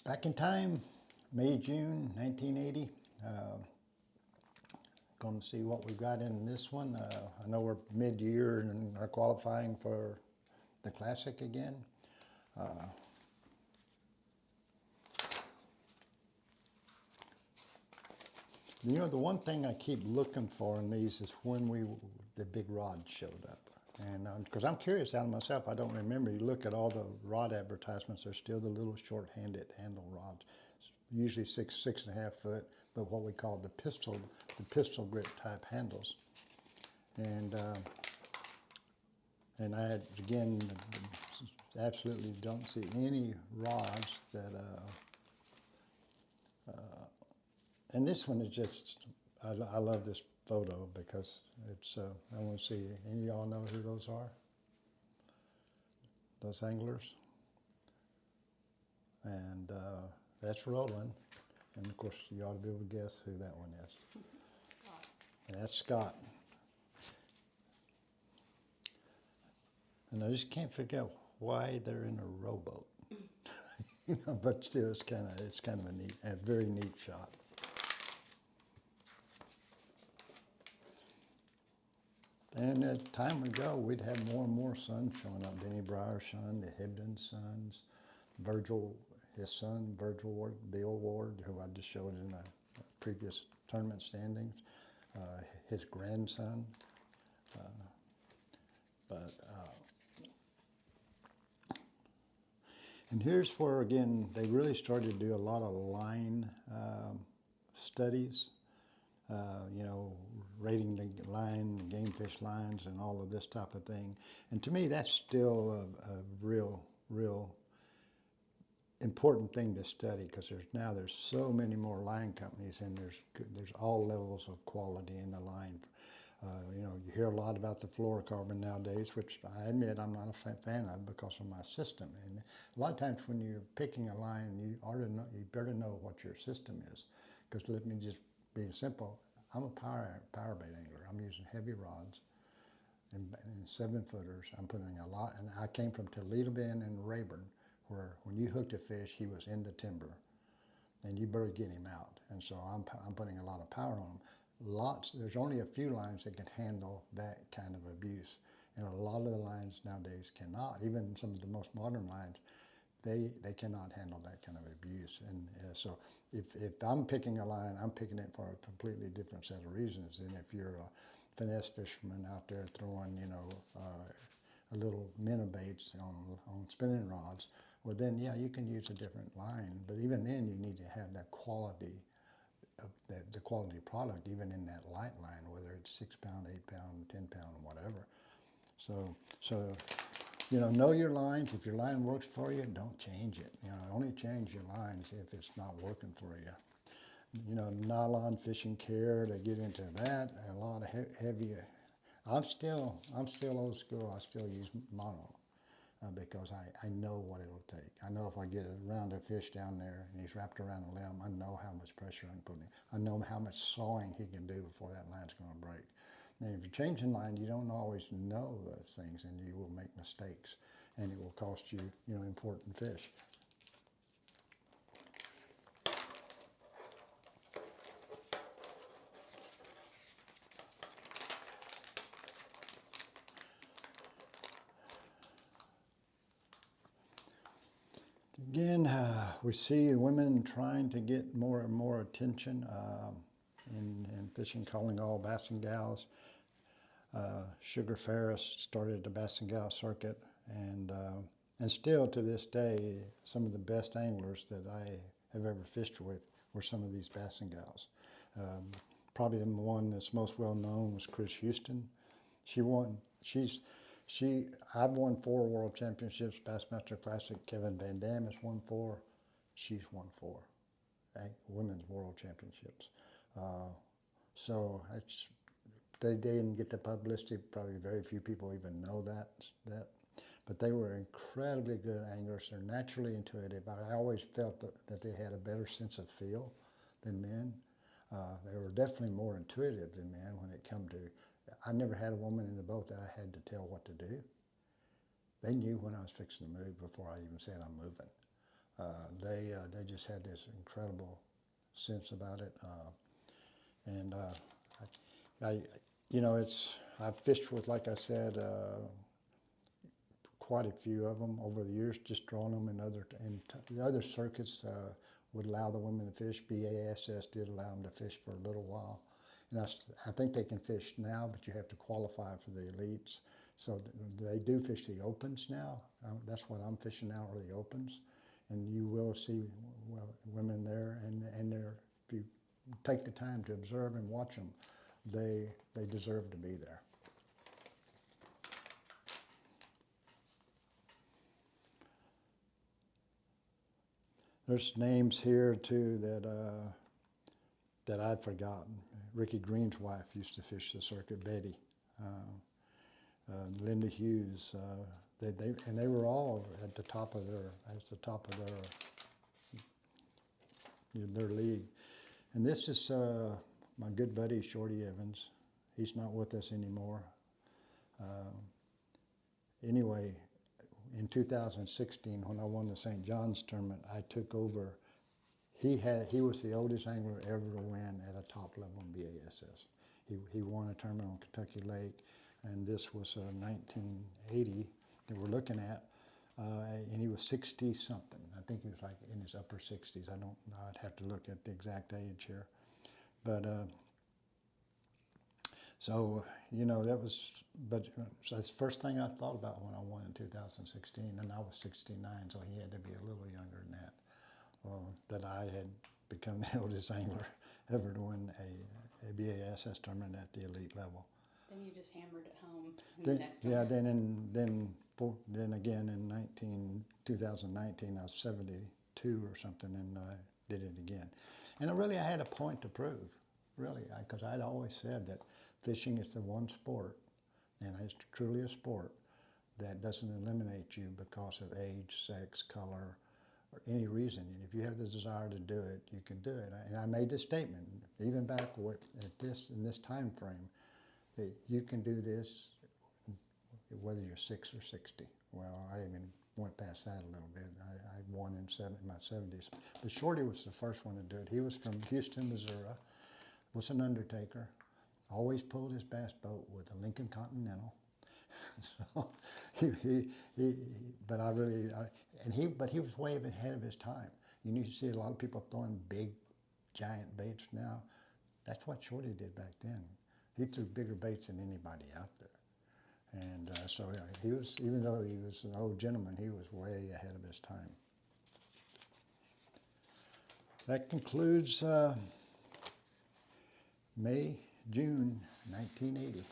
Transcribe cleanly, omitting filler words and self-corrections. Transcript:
Back in time, May, June 1980. Going to see what we've got in this one. I know we're mid-year and are qualifying for the Classic again. You know, the one thing I keep looking for in these is when the big rod showed up. And because I'm curious out of myself, I don't remember. You look at all the rod advertisements, they're still the little short-handed handle rods, usually 6.5 foot, but what we call the pistol grip type handles. And I, again, absolutely don't see any rods that, and this one is just, I love this photo because it's, I want to see, any of y'all know who those are? Those anglers? And that's Roland. And of course, you ought to be able to guess who that one is. Scott. And that's Scott. And I just can't figure out why they're in a rowboat. You know, but still, it's kind of a very neat shot. And as time would go, we'd have more and more sons showing up. Denny Breyer's son, the Hibden sons, Virgil, his son, Virgil Ward, Bill Ward, who I just showed in a previous tournament standings, his grandson. And here's where, again, they really started to do a lot of line studies. You know, rating the line, game fish lines, and all of this type of thing. And to me, that's still a real important thing to study, because there's so many more line companies, and there's all levels of quality in the line. You know, you hear a lot about the fluorocarbon nowadays, which I admit I'm not a fan of because of my system. And a lot of times when you're picking a line, you better know what your system is. Because let me just be simple. I'm a power bait angler. I'm using heavy rods and 7-footers. I'm putting a lot, and I came from Toledo Bend and Rayburn, where when you hooked a fish, he was in the timber, and you better get him out. And so I'm putting a lot of power on him. There's only a few lines that can handle that kind of abuse, and a lot of the lines nowadays cannot. Even some of the most modern lines, they cannot handle that kind of abuse. And so if I'm picking a line, I'm picking it for a completely different set of reasons than if you're a finesse fisherman out there throwing, you know, a little minnow baits on spinning rods. Well, then, yeah, you can use a different line, but even then you need to have that quality of the quality product, even in that light line, whether it's 6 pound, 8 pound, 10 pound, whatever. So you know your lines. If your line works for you, don't change it. You know, only change your lines if it's not working for you. You know, nylon fishing care, they get into that. A lot of heavy. I'm still old school. I still use mono because I know what it'll take. I know if I get around a fish down there and he's wrapped around a limb, I know how much pressure I'm putting. I know how much sawing he can do before that line's going to break. And if you're changing line, you don't always know those things, and you will make mistakes, and it will cost you, you know, important fish. Again, we see women trying to get more and more attention in fishing, calling all bass and gals. Sugar Ferris started the bass and gal circuit, and still to this day, some of the best anglers that I have ever fished with were some of these bass and gals. Probably the one that's most well known was Chris Houston. She won. I've won 4 world championships, BassMaster Classic. Kevin Van Dam has won 4. She's won 4 women's world championships. So they didn't get the publicity. Probably very few people even know that. But they were incredibly good anglers. They're naturally intuitive. I always felt that they had a better sense of feel than men. They were definitely more intuitive than men when it come to. I never had a woman in the boat that I had to tell what to do. They knew when I was fixing to move before I even said I'm moving. They just had this incredible sense about it, and I, you know, I've fished with, like I said, quite a few of them over the years, just drawing them in the other circuits would allow the women to fish. BASS did allow them to fish for a little while, and I think they can fish now, but you have to qualify for the elites. So they do fish the opens now. That's what I'm fishing now, are the opens, and you will see women there, and if you take the time to observe and watch them, they deserve to be there. There's names here too that I'd forgotten. Ricky Green's wife used to fish the circuit, Betty. Linda Hughes. They were all at the top of their league. And this is my good buddy Shorty Evans. He's not with us anymore. Anyway, in 2016, when I won the St. John's tournament, I took over. He was the oldest angler ever to win at a top level in BASS. He won a tournament on Kentucky Lake, and this was 1980 that we're looking at, and he was 60 something. I think he was like in his upper 60s. I'd have to look at the exact age here, but so you know so that's the first thing I thought about when I won in 2016, and I was 69, so he had to be a little younger than that. That I had become the oldest angler ever to win a BASS tournament at the elite level. Then you just hammered it home in the next one. Yeah, then again in 2019, I was 72 or something, and I did it again. And really, I had a point to prove, really, because I'd always said that fishing is the one sport, and it's truly a sport, that doesn't eliminate you because of age, sex, color, or any reason. And if you have the desire to do it, you can do it. And I made this statement, even back in this time frame, that you can do this whether you're 6 or 60. Well, I even went past that a little bit. I won in my 70s. But Shorty was the first one to do it. He was from Houston, Missouri, was an undertaker, always pulled his bass boat with a Lincoln Continental. So but he was way ahead of his time. You need to see a lot of people throwing big, giant baits now. That's what Shorty did back then. He threw bigger baits than anybody out there. And so yeah, he was, even though he was an old gentleman, he was way ahead of his time. That concludes May, June 1980.